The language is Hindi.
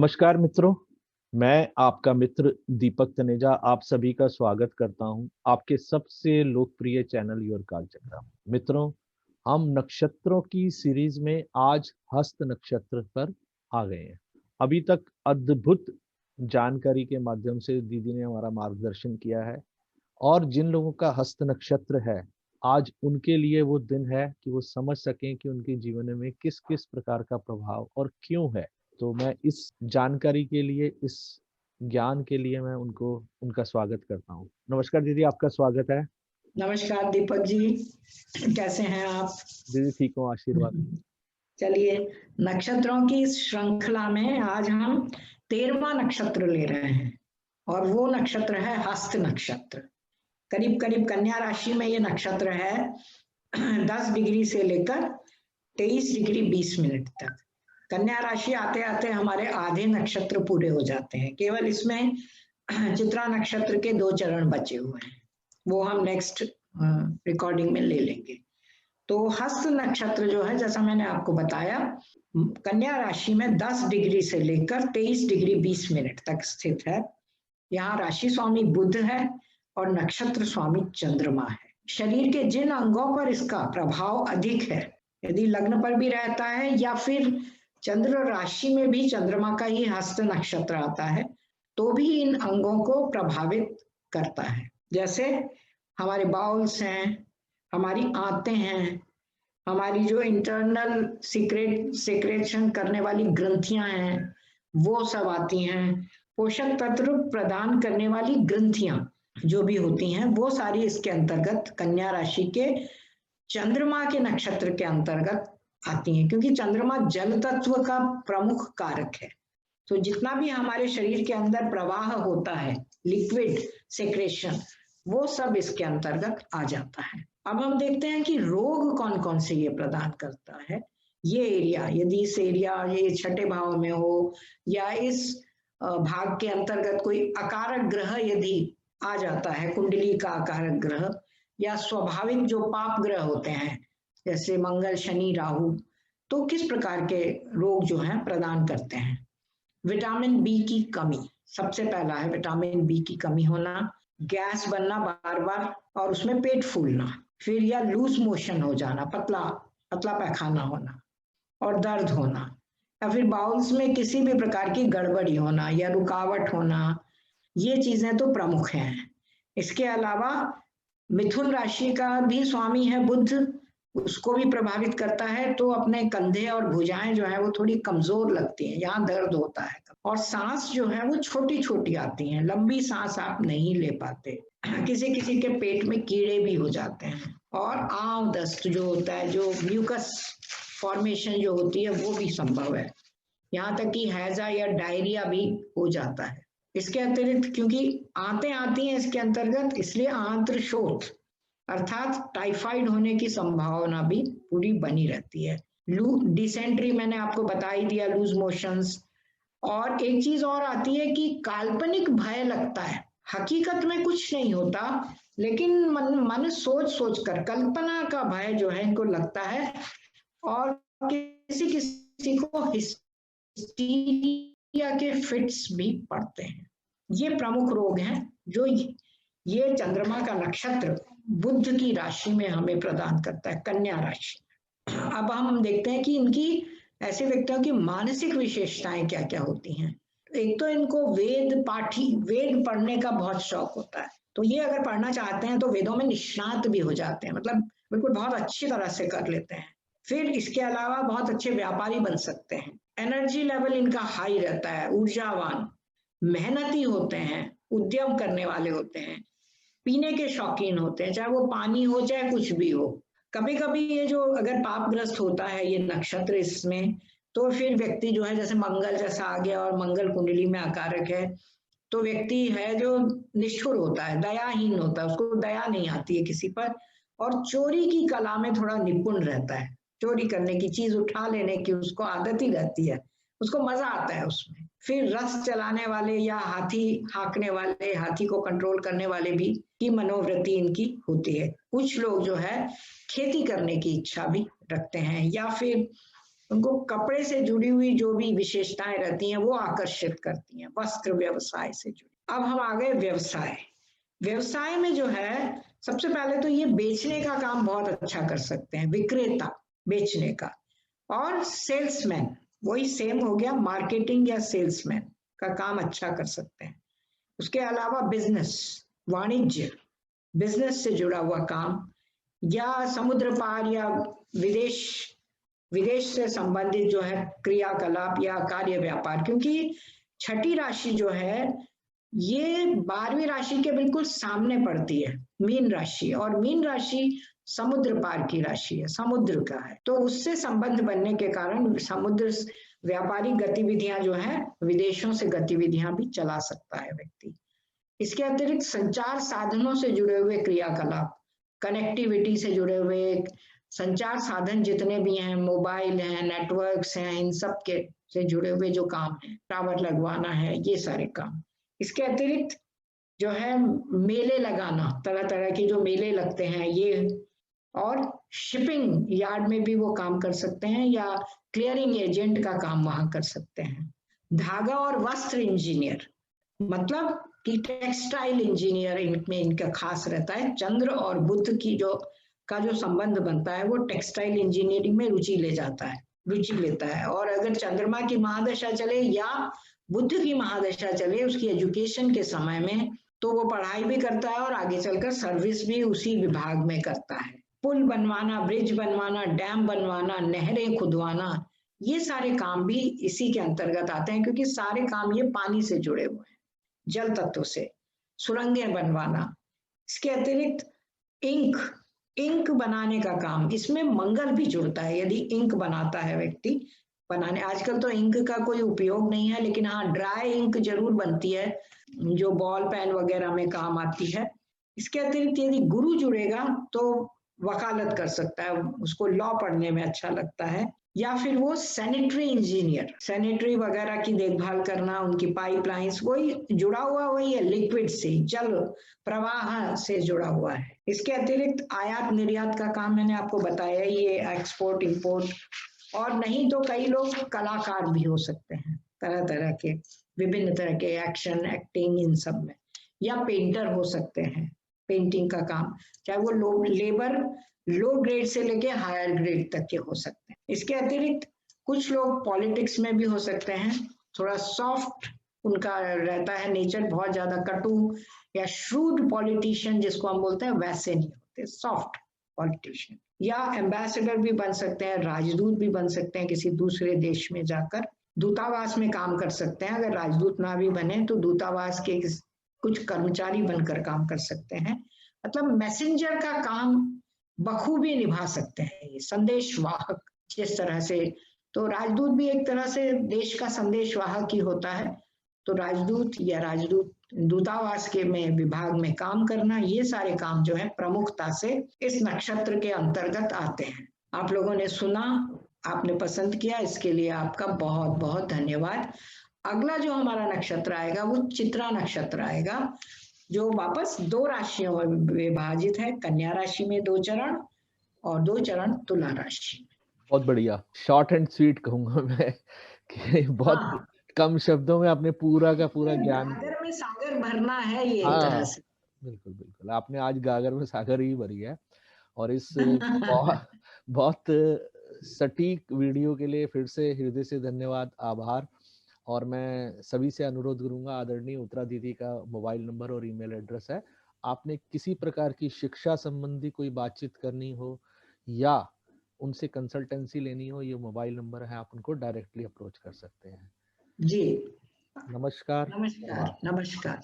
नमस्कार मित्रों, मैं आपका मित्र दीपक तनेजा आप सभी का स्वागत करता हूं आपके सबसे लोकप्रिय चैनल योर कालचक्र। मित्रों, हम नक्षत्रों की सीरीज में आज हस्त नक्षत्र पर आ गए हैं। अभी तक अद्भुत जानकारी के माध्यम से दीदी ने हमारा मार्गदर्शन किया है और जिन लोगों का हस्त नक्षत्र है, आज उनके लिए वो दिन है कि वो समझ सकें कि उनके जीवन में किस किस प्रकार का प्रभाव और क्यों है। तो मैं इस जानकारी के लिए, इस ज्ञान के लिए मैं उनका स्वागत करता हूँ। नमस्कार दीदी, आपका स्वागत है। नमस्कार दीपक जी, कैसे हैं आप? दीदी ठीक हूँ, आशीर्वाद। चलिए, नक्षत्रों की इस श्रृंखला में आज हम 13वां नक्षत्र ले रहे हैं और वो नक्षत्र है हस्त नक्षत्र। करीब करीब कन्या राशि में ये नक्षत्र है 10 डिग्री से लेकर 23 डिग्री 20 मिनट तक। कन्या राशि आते आते हमारे आधे नक्षत्र पूरे हो जाते हैं। केवल इसमें चित्रा नक्षत्र के 2 चरण बचे हुए हैं, वो हम नेक्स्ट रिकॉर्डिंग में ले लेंगे। तो हस्त नक्षत्र जो है, जैसा मैंने आपको बताया, कन्या राशि में 10 डिग्री से लेकर 23 डिग्री 20 मिनट तक स्थित है। यहाँ राशि स्वामी बुध है और नक्षत्र स्वामी चंद्रमा है। शरीर के जिन अंगों पर इसका प्रभाव अधिक है, यदि लग्न पर भी रहता है या फिर चंद्र राशि में भी चंद्रमा का ही हस्त नक्षत्र आता है, तो भी इन अंगों को प्रभावित करता है। जैसे हमारे बाउल्स हैं, हमारी आंतें हैं, हमारी जो इंटरनल सिक्रेशन करने वाली ग्रंथियां हैं वो सब आती हैं। पोषक तत्व प्रदान करने वाली ग्रंथियां जो भी होती हैं वो सारी इसके अंतर्गत कन्या राशि के चंद्रमा के नक्षत्र के अंतर्गत आती हैं, क्योंकि चंद्रमा जल तत्व का प्रमुख कारक है। तो जितना भी हमारे शरीर के अंदर प्रवाह होता है, लिक्विड सेक्रेशन, वो सब इसके अंतर्गत आ जाता है। अब हम देखते हैं कि रोग कौन कौन से ये प्रदान करता है। ये एरिया, यदि इस एरिया ये छठे भाव में हो या इस भाग के अंतर्गत कोई अकारक ग्रह यदि आ जाता है, कुंडली का अकारक ग्रह या स्वाभाविक जो पाप ग्रह होते हैं जैसे मंगल, शनि, राहु, तो किस प्रकार के रोग जो है प्रदान करते हैं। विटामिन बी की कमी सबसे पहला है। विटामिन बी की कमी होना, गैस बनना बार बार और उसमें पेट फूलना, फिर या लूज मोशन हो जाना, पतला पतला पैखाना होना और दर्द होना, या फिर बाउल्स में किसी भी प्रकार की गड़बड़ी होना या रुकावट होना, ये चीजें तो प्रमुख हैं। इसके अलावा मिथुन राशि का भी स्वामी है बुध, उसको भी प्रभावित करता है। तो अपने कंधे और भुजाएं जो है वो थोड़ी कमजोर लगती हैं, यहाँ दर्द होता है और सांस जो है वो छोटी छोटी आती हैं, लंबी सांस आप नहीं ले पाते। किसी किसी के पेट में कीड़े भी हो जाते हैं और आंव दस्त जो होता है, जो म्यूकस फॉर्मेशन जो होती है वो भी संभव है। यहाँ तक कि हैजा या डायरिया भी हो जाता है। इसके अतिरिक्त क्योंकि आंतें आती हैं इसके अंतर्गत, इसलिए आंत्र शोथ अर्थात टाइफाइड होने की संभावना भी पूरी बनी रहती है। डिसेंट्री मैंने आपको बता ही दिया, लूज मोशंस। और एक चीज और आती है कि काल्पनिक भय लगता है, हकीकत में कुछ नहीं होता, लेकिन मन सोच सोच कर कल्पना का भय जो है इनको लगता है और किसी किसी को हिस्टीरिया के फिट्स भी पड़ते हैं। ये प्रमुख रोग हैं जो ये चंद्रमा का नक्षत्र बुध की राशि में हमें प्रदान करता है, कन्या राशि। अब हम देखते हैं कि इनकी ऐसे व्यक्तियों की मानसिक विशेषताएं क्या क्या होती हैं। एक तो इनको वेद पढ़ने का बहुत शौक होता है, तो ये अगर पढ़ना चाहते हैं तो वेदों में निष्णात भी हो जाते हैं, मतलब बिल्कुल बहुत अच्छी तरह से कर लेते हैं। फिर इसके अलावा बहुत अच्छे व्यापारी बन सकते हैं। एनर्जी लेवल इनका हाई रहता है, ऊर्जावान, मेहनती होते हैं, उद्यम करने वाले होते हैं, पीने के शौकीन होते हैं, चाहे वो पानी हो चाहे कुछ भी हो। कभी कभी ये जो अगर पापग्रस्त होता है ये नक्षत्र इसमें, तो फिर व्यक्ति जो है, जैसे मंगल जैसा आ गया और मंगल कुंडली में आकारक है, तो व्यक्ति है जो निष्ठुर होता है, दयाहीन होता है, उसको दया नहीं आती है किसी पर, और चोरी की कला में थोड़ा निपुण रहता है। चोरी करने की, चीज उठा लेने की उसको आदत ही रहती है, उसको मजा आता है उसमें। फिर रथ चलाने वाले या हाथी हाँकने वाले, हाथी को कंट्रोल करने वाले भी की मनोवृत्ति इनकी होती है। कुछ लोग जो है खेती करने की इच्छा भी रखते हैं या फिर उनको कपड़े से जुड़ी हुई जो भी विशेषताएं रहती हैं वो आकर्षित करती हैं, वस्त्र व्यवसाय से जुड़ी। अब हम आ गए व्यवसाय। व्यवसाय में जो है सबसे पहले तो ये बेचने का काम बहुत अच्छा कर सकते हैं, विक्रेता, बेचने का, और सेल्समैन, वही सेम हो गया, मार्केटिंग या सेल्समैन का काम अच्छा कर सकते हैं। उसके अलावा बिजनेस, वाणिज्य, बिजनेस से जुड़ा हुआ काम, या समुद्र पार या विदेश विदेश से संबंधित जो है क्रियाकलाप या कार्य व्यापार, क्योंकि छठी राशि जो है ये 12वीं राशि के बिल्कुल सामने पड़ती है, मीन राशि, और मीन राशि समुद्र पार की राशि है, समुद्र का है, तो उससे संबंध बनने के कारण समुद्र व्यापारिक गतिविधियां जो है, विदेशों से गतिविधियां भी चला सकता है व्यक्ति। इसके अतिरिक्त संचार साधनों से जुड़े हुए क्रियाकलाप, कनेक्टिविटी से जुड़े हुए संचार साधन जितने भी हैं, मोबाइल हैं, नेटवर्क्स हैं, इन सब के से जुड़े हुए जो काम है, टावर लगवाना है, ये सारे काम। इसके अतिरिक्त जो है मेले लगाना, तरह तरह के जो मेले लगते हैं ये, और शिपिंग यार्ड में भी वो काम कर सकते हैं, या क्लियरिंग एजेंट का काम वहां कर सकते हैं। धागा और वस्त्र इंजीनियर, मतलब कि टेक्सटाइल इंजीनियर इनमें इनका खास रहता है। चंद्र और बुध की जो संबंध बनता है वो टेक्सटाइल इंजीनियरिंग में रुचि लेता है। और अगर चंद्रमा की महादशा चले या बुध की महादशा चले उसकी एजुकेशन के समय में, तो वो पढ़ाई भी करता है और आगे चलकर सर्विस भी उसी विभाग में करता है। पुल बनवाना, ब्रिज बनवाना, डैम बनवाना, नहरें खुदवाना, ये सारे काम भी इसी के अंतर्गत आते हैं, क्योंकि सारे काम ये पानी से जुड़े हुए हैं, जल तत्व से। सुरंगें बनवाना, इसके अतिरिक्त इंक बनाने का काम, इसमें मंगल भी जुड़ता है। यदि इंक बनाता है व्यक्ति, बनाने, आजकल तो इंक का कोई उपयोग नहीं है, लेकिन हाँ ड्राई इंक जरूर बनती है जो बॉल पेन वगैरह में काम आती है। इसके अतिरिक्त यदि गुरु जुड़ेगा तो वकालत कर सकता है, उसको लॉ पढ़ने में अच्छा लगता है। या फिर वो सैनिटरी इंजीनियर, सैनिटरी वगैरह की देखभाल करना, उनकी पाइपलाइंस, वही जुड़ा हुआ वही है, लिक्विड से, जल प्रवाह से जुड़ा हुआ है। इसके अतिरिक्त आयात निर्यात का काम मैंने आपको बताया, ये एक्सपोर्ट इंपोर्ट। और नहीं तो कई लोग कलाकार भी हो सकते हैं, तरह तरह के, विभिन्न तरह के एक्शन, एक्टिंग, इन सब में, या पेंटर हो सकते हैं, पेंटिंग का काम, चाहे वो लेबर लो ग्रेड से लेके हायर ग्रेड तक के हो सकते हैं। इसके अतिरिक्त कुछ लोग पॉलिटिक्स में भी हो सकते हैं, थोड़ा सॉफ्ट उनका रहता है नेचर, बहुत ज्यादा कटु या श्रूड पॉलिटिशियन जिसको हम बोलते हैं वैसे नहीं होते, सॉफ्ट पॉलिटिशियन। या एम्बेसडर भी बन सकते हैं, राजदूत भी बन सकते हैं, किसी दूसरे देश में जाकर दूतावास में काम कर सकते हैं। अगर राजदूत ना भी बने तो दूतावास के कुछ कर्मचारी बनकर काम कर सकते हैं, मतलब मैसेंजर का काम बखूबी निभा सकते हैं, ये संदेशवाहक जिस तरह से। तो राजदूत भी एक तरह से देश का संदेशवाहक ही होता है। तो राजदूत या राजदूत दूतावास के में विभाग में काम करना, ये सारे काम जो है प्रमुखता से इस नक्षत्र के अंतर्गत आते हैं। आप लोगों ने सुना, आपने पसंद किया, इसके लिए आपका बहुत बहुत धन्यवाद। अगला जो हमारा नक्षत्र आएगा वो चित्रा नक्षत्र आएगा, जो वापस 2 राशियों में विभाजित है, कन्या राशि में 2 चरण और 2 चरण तुला राशि में। बहुत बढ़िया, शॉर्ट एंड स्वीट कहूंगा मैं कि बहुत कम शब्दों में आपने पूरा का पूरा ज्ञान, गागर में सागर भरना है ये एक तरह हाँ से। बिल्कुल बिल्कुल, आपने आज गागर में सागर ही भरी है। और इस बहुत बहुत सटीक वीडियो के लिए फिर से हृदय से धन्यवाद, आभार। और मैं सभी से अनुरोध करूंगा, आदरणीय उत्तरा दीदी का मोबाइल नंबर और ईमेल एड्रेस है, आपने किसी प्रकार की शिक्षा संबंधी कोई बातचीत करनी हो या उनसे कंसल्टेंसी लेनी हो, ये मोबाइल नंबर है, आप उनको डायरेक्टली अप्रोच कर सकते हैं। जी नमस्कार। नमस्कार नमस्कार।